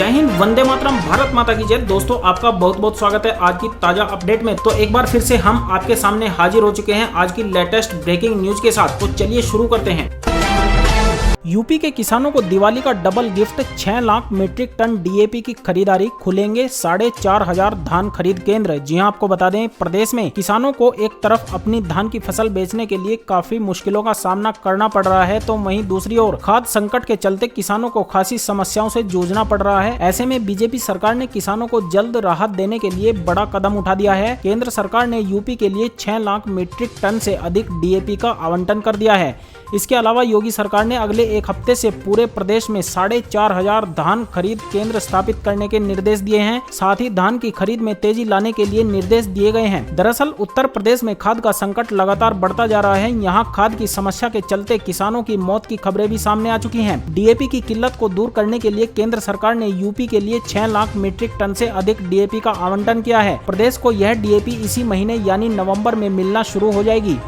जय हिंद, वंदे मातरम, भारत माता की जय। दोस्तों, आपका बहुत बहुत स्वागत है आज की ताजा अपडेट में। तो एक बार फिर से हम आपके सामने हाजिर हो चुके हैं आज की लेटेस्ट ब्रेकिंग न्यूज के साथ। तो चलिए शुरू करते हैं। यूपी के किसानों को दिवाली का double gift, 6 lakh metric tonne DAP की खरीदारी, खुलेंगे 4,500 धान खरीद केंद्र। जी हां, आपको बता दें, प्रदेश में किसानों को एक तरफ अपनी धान की फसल बेचने के लिए काफी मुश्किलों का सामना करना पड़ रहा है, तो वहीं दूसरी ओर खाद्य संकट के चलते किसानों को खासी समस्याओं से जूझना पड़ रहा है। ऐसे में बीजेपी सरकार ने किसानों को जल्द राहत देने के लिए बड़ा कदम उठा दिया है। केंद्र सरकार ने यूपी के लिए 6 लाख मीट्रिक टन से अधिक डीएपी का आवंटन कर दिया है। इसके अलावा योगी सरकार ने अगले एक हफ्ते से पूरे प्रदेश में 4,500 धान खरीद केंद्र स्थापित करने के निर्देश दिए हैं। साथ ही धान की खरीद में तेजी लाने के लिए निर्देश दिए गए हैं। दरअसल उत्तर प्रदेश में खाद का संकट लगातार बढ़ता जा रहा है। यहाँ खाद की समस्या के चलते किसानों की मौत की खबरें भी सामने आ चुकी हैं। डीएपी की किल्लत को दूर करने के लिए केंद्र सरकार ने यूपी के लिए 6 लाख मीट्रिक टन से अधिक डीएपी का आवंटन किया है। प्रदेश को यह डीएपी इसी महीने यानी नवम्बर में मिलना शुरू हो जाएगी।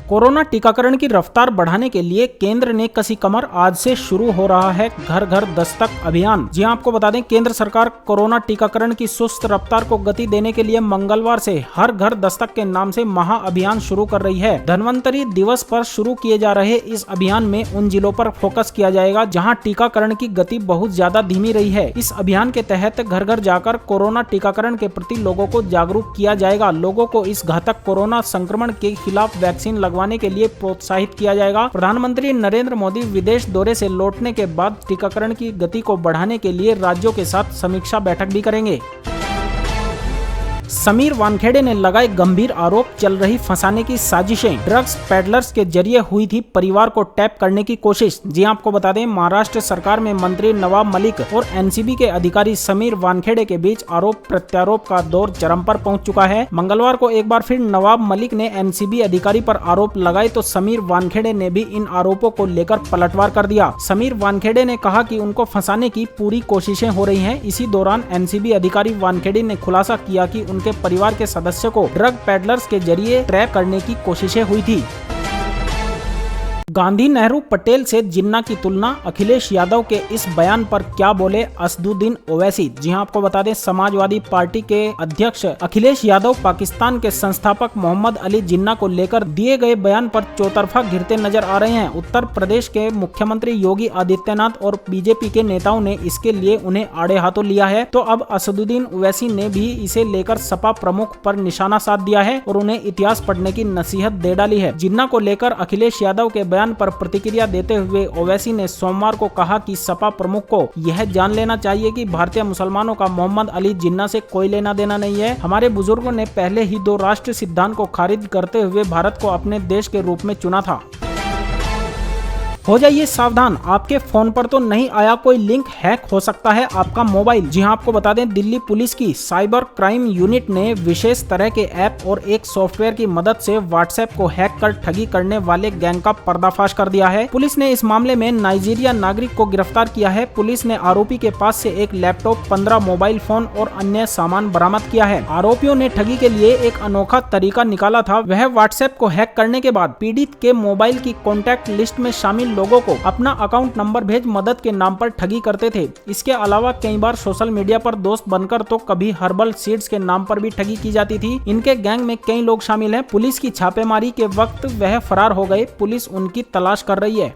कोरोना टीकाकरण की रफ्तार बढ़ाने के लिए केंद्र ने कसी कमर। आज से शुरू हो रहा है घर घर दस्तक अभियान। जी हां, आपको बता दें, केंद्र सरकार कोरोना टीकाकरण की सुस्त रफ्तार को गति देने के लिए मंगलवार से हर घर दस्तक के नाम से महा अभियान शुरू कर रही है। धन्वंतरी दिवस पर शुरू किए जा रहे इस अभियान में उन जिलों पर फोकस किया जाएगा जहाँ टीकाकरण की गति बहुत ज्यादा धीमी रही है। इस अभियान के तहत घर घर जाकर कोरोना टीकाकरण के प्रति लोगों को जागरूक किया जाएगा। लोगों को इस घातक कोरोना संक्रमण के खिलाफ वैक्सीन लगवाने के लिए प्रोत्साहित किया जाएगा। प्रधानमंत्री नरेंद्र मोदी विदेश दौरे से लौटने के बाद टीकाकरण की गति को बढ़ाने के लिए राज्यों के साथ समीक्षा बैठक भी करेंगे। समीर वानखेड़े ने लगाए गंभीर आरोप, चल रही फंसाने की साजिशें। ड्रग्स पेडलर्स के जरिए हुई थी परिवार को टैप करने की कोशिश। जी आपको बता दें, महाराष्ट्र सरकार में मंत्री नवाब मलिक और एनसीबी के अधिकारी समीर वानखेड़े के बीच आरोप प्रत्यारोप का दौर चरम पर पहुंच चुका है। मंगलवार को एक बार फिर नवाब मलिक ने एनसीबी अधिकारी पर आरोप लगाए तो समीर वानखेड़े ने भी इन आरोपों को लेकर पलटवार कर दिया। समीर वानखेड़े ने कहा कि उनको फंसाने की पूरी कोशिशें हो रही हैं। इसी दौरान एनसीबी अधिकारी वानखेड़े ने खुलासा किया कि उनके परिवार के सदस्यों को ड्रग पेडलर्स के जरिए ट्रैप करने की कोशिशें हुई थी। गांधी, नेहरू, पटेल से जिन्ना की तुलना, अखिलेश यादव के इस बयान पर क्या बोले असदुद्दीन ओवैसी। जी हां, आपको बता दें, समाजवादी पार्टी के अध्यक्ष अखिलेश यादव पाकिस्तान के संस्थापक मोहम्मद अली जिन्ना को लेकर दिए गए बयान पर चौतरफा घिरते नजर आ रहे हैं। उत्तर प्रदेश के मुख्यमंत्री योगी आदित्यनाथ और बीजेपी के नेताओं ने इसके लिए उन्हें आड़े हाथों लिया है। तो अब असदुद्दीन ओवैसी ने भी इसे लेकर सपा प्रमुख पर निशाना साध दिया है और उन्हें इतिहास पढ़ने की नसीहत दे डाली है। जिन्ना को लेकर अखिलेश यादव के बयान पर प्रतिक्रिया देते हुए ओवैसी ने सोमवार को कहा कि सपा प्रमुख को यह जान लेना चाहिए कि भारतीय मुसलमानों का मोहम्मद अली जिन्ना से कोई लेना देना नहीं है। हमारे बुजुर्गों ने पहले ही 2 राष्ट्र सिद्धांत को खारिज करते हुए भारत को अपने देश के रूप में चुना था। हो जाइए सावधान, आपके फोन पर तो नहीं आया कोई लिंक, हैक हो सकता है आपका मोबाइल। जी हां, आपको बता दें, दिल्ली पुलिस की साइबर क्राइम यूनिट ने विशेष तरह के ऐप और एक सॉफ्टवेयर की मदद से व्हाट्सएप को हैक कर ठगी करने वाले गैंग का पर्दाफाश कर दिया है। पुलिस ने इस मामले में नाइजीरिया नागरिक को गिरफ्तार किया है। पुलिस ने आरोपी के पास से एक लैपटॉप, 15 मोबाइल फोन और अन्य सामान बरामद किया है। आरोपियों ने ठगी के लिए एक अनोखा तरीका निकाला था। वह व्हाट्सएप को हैक करने के बाद पीड़ित के मोबाइल की कॉन्टैक्ट लिस्ट में शामिल लोगों को अपना अकाउंट नंबर भेज मदद के नाम पर ठगी करते थे। इसके अलावा कई बार सोशल मीडिया पर दोस्त बनकर तो कभी हर्बल सीड्स के नाम पर भी ठगी की जाती थी। इनके गैंग में कई लोग शामिल हैं। पुलिस की छापेमारी के वक्त वह फरार हो गए। पुलिस उनकी तलाश कर रही है।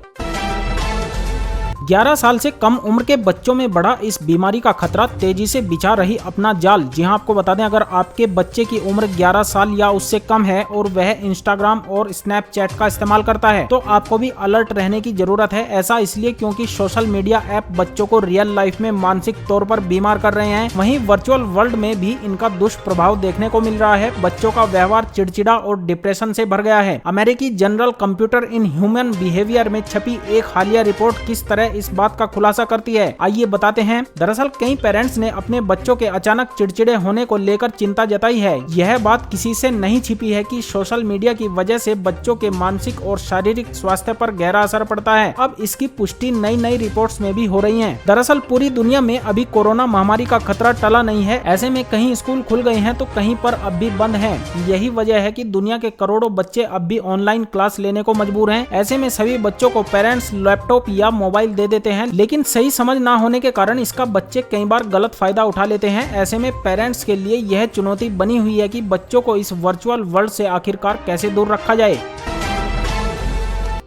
11 साल से कम उम्र के बच्चों में बढ़ा इस बीमारी का खतरा, तेजी से बिछा रही अपना जाल। जी हां, आपको बता दें, अगर आपके बच्चे की उम्र 11 साल या उससे कम है और वह इंस्टाग्राम और स्नैपचैट का इस्तेमाल करता है तो आपको भी अलर्ट रहने की जरूरत है। ऐसा इसलिए क्योंकि सोशल मीडिया ऐप बच्चों को रियल लाइफ में मानसिक तौर पर बीमार कर रहे हैं। वहीं वर्चुअल वर्ल्ड में भी इनका दुष्प्रभाव देखने को मिल रहा है। बच्चों का व्यवहार चिड़चिड़ा और डिप्रेशन से भर गया है। अमेरिकी journal computer in human behaviour में छपी एक हालिया रिपोर्ट किस तरह इस बात का खुलासा करती है, आइए बताते हैं। दरअसल कई पेरेंट्स ने अपने बच्चों के अचानक चिड़चिड़े होने को लेकर चिंता जताई है। यह बात किसी से नहीं छिपी है कि सोशल मीडिया की वजह से बच्चों के मानसिक और शारीरिक स्वास्थ्य पर गहरा असर पड़ता है। अब इसकी पुष्टि नई नई रिपोर्ट्स में भी हो रही है। दरअसल पूरी दुनिया में अभी कोरोना महामारी का खतरा टला नहीं है। ऐसे में कहीं स्कूल खुल गए हैं तो कहीं पर अब भी बंद हैं। यही वजह है कि दुनिया के करोड़ों बच्चे अब भी ऑनलाइन क्लास लेने को मजबूर हैं। ऐसे में सभी बच्चों को पेरेंट्स लैपटॉप या मोबाइल दे दे देते हैं, लेकिन सही समझ ना होने के कारण इसका बच्चे कई बार गलत फायदा उठा लेते हैं। ऐसे में पेरेंट्स के लिए यह चुनौती बनी हुई है कि बच्चों को इस वर्चुअल वर्ल्ड से आखिरकार कैसे दूर रखा जाए।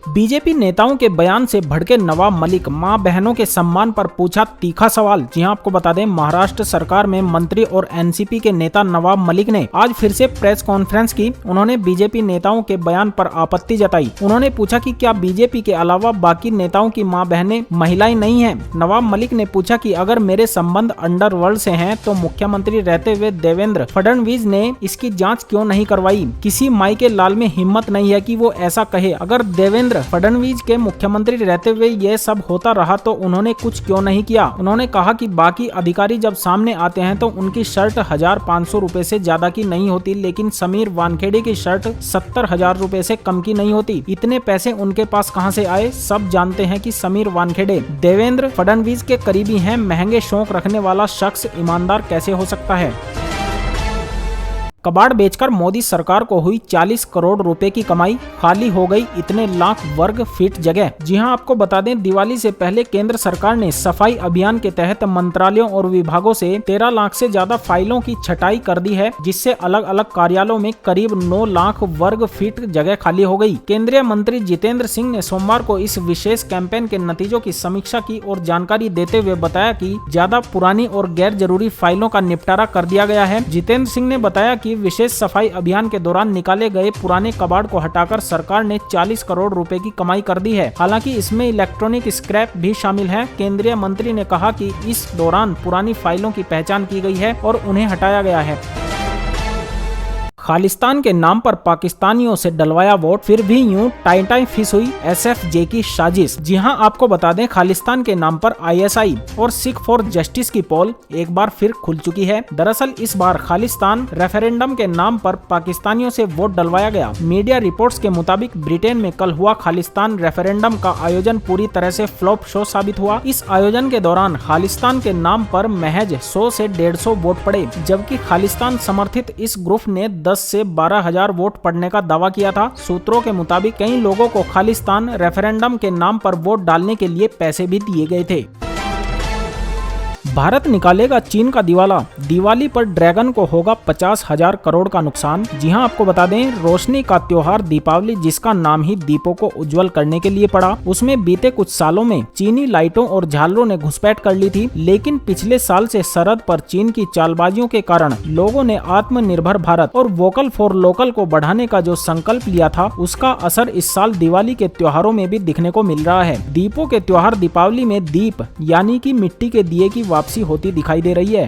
बीजेपी नेताओं के बयान से भड़के नवाब मलिक, मां बहनों के सम्मान पर पूछा तीखा सवाल। जी हां, आपको बता दें, महाराष्ट्र सरकार में मंत्री और एनसीपी के नेता नवाब मलिक ने आज फिर से प्रेस कॉन्फ्रेंस की। उन्होंने बीजेपी नेताओं के बयान पर आपत्ति जताई। उन्होंने पूछा कि क्या बीजेपी के अलावा बाकी नेताओं की मां बहनें महिलाएं नहीं हैं। नवाब मलिक ने पूछा कि अगर मेरे संबंध अंडरवर्ल्ड से हैं तो मुख्यमंत्री रहते हुए देवेंद्र फडणवीस ने इसकी जाँच क्यों नहीं करवाई। किसी माई के लाल में हिम्मत नहीं है कि वो ऐसा कहे। अगर देवेंद्र फडणवीस के मुख्यमंत्री रहते हुए यह सब होता रहा तो उन्होंने कुछ क्यों नहीं किया। उन्होंने कहा कि बाकी अधिकारी जब सामने आते हैं तो उनकी शर्ट 1500 रुपए से ज्यादा की नहीं होती, लेकिन समीर वानखेड़े की शर्ट 70,000 रुपए से कम की नहीं होती। इतने पैसे उनके पास कहां से आए? सब जानते हैं कि समीर वानखेड़े देवेंद्र फडणवीस के करीबी हैं। महंगे शौक रखने वाला शख्स ईमानदार कैसे हो सकता है? कबाड़ बेचकर मोदी सरकार को हुई 40 करोड़ रुपए की कमाई, खाली हो गई इतने लाख वर्ग फीट जगह। जी हां, आपको बता दें, दिवाली से पहले केंद्र सरकार ने सफाई अभियान के तहत मंत्रालयों और विभागों से 13 लाख से ज्यादा फाइलों की छटाई कर दी है, जिससे अलग अलग कार्यालयों में करीब 9 लाख वर्ग फीट जगह खाली हो गई। केंद्रीय मंत्री जितेंद्र सिंह ने सोमवार को इस विशेष कैंपेन के नतीजों की समीक्षा की और जानकारी देते हुए बताया कि ज्यादा पुरानी और गैर जरूरी फाइलों का निपटारा कर दिया गया है। जितेंद्र सिंह ने बताया कि विशेष सफाई अभियान के दौरान निकाले गए पुराने कबाड़ को हटाकर सरकार ने 40 करोड़ रुपए की कमाई कर दी है। हालांकि इसमें इलेक्ट्रॉनिक स्क्रैप भी शामिल है। केंद्रीय मंत्री ने कहा कि इस दौरान पुरानी फाइलों की पहचान की गई है और उन्हें हटाया गया है। खालिस्तान के नाम पर पाकिस्तानियों से डलवाया वोट, फिर भी यूं टाई फिस हुई एसएफजे की साजिश। जी हां, आपको बता दें, खालिस्तान के नाम पर आईएसआई और सिख फॉर जस्टिस की पोल एक बार फिर खुल चुकी है। दरअसल इस बार खालिस्तान रेफरेंडम के नाम पर पाकिस्तानियों से वोट डलवाया गया। मीडिया रिपोर्ट्स के मुताबिक ब्रिटेन में कल हुआ खालिस्तान रेफरेंडम का आयोजन पूरी तरह से फ्लॉप शो साबित हुआ। इस आयोजन के दौरान खालिस्तान के नाम पर महज 100 से 150 वोट पड़े, जबकि खालिस्तान समर्थित इस ग्रुप ने 10 से 12,000 वोट पड़ने का दावा किया था। सूत्रों के मुताबिक कई लोगों को खालिस्तान रेफरेंडम के नाम पर वोट डालने के लिए पैसे भी दिए गए थे। भारत निकालेगा चीन का दिवाला, दिवाली पर ड्रैगन को होगा 50,000 करोड़ का नुकसान। जी हां, आपको बता दें, रोशनी का त्योहार दीपावली, जिसका नाम ही दीपों को उज्जवल करने के लिए पड़ा, उसमें बीते कुछ सालों में चीनी लाइटों और झालरों ने घुसपैठ कर ली थी। लेकिन पिछले साल से सरहद पर चीन की चालबाजियों के कारण लोगों ने आत्मनिर्भर भारत और वोकल फॉर लोकल को बढ़ाने का जो संकल्प लिया था, उसका असर इस साल दिवाली के त्योहारों में भी दिखने को मिल रहा है। दीपों के त्योहार दीपावली में दीप यानी कि मिट्टी के दिए की वापसी होती दिखाई दे रही है।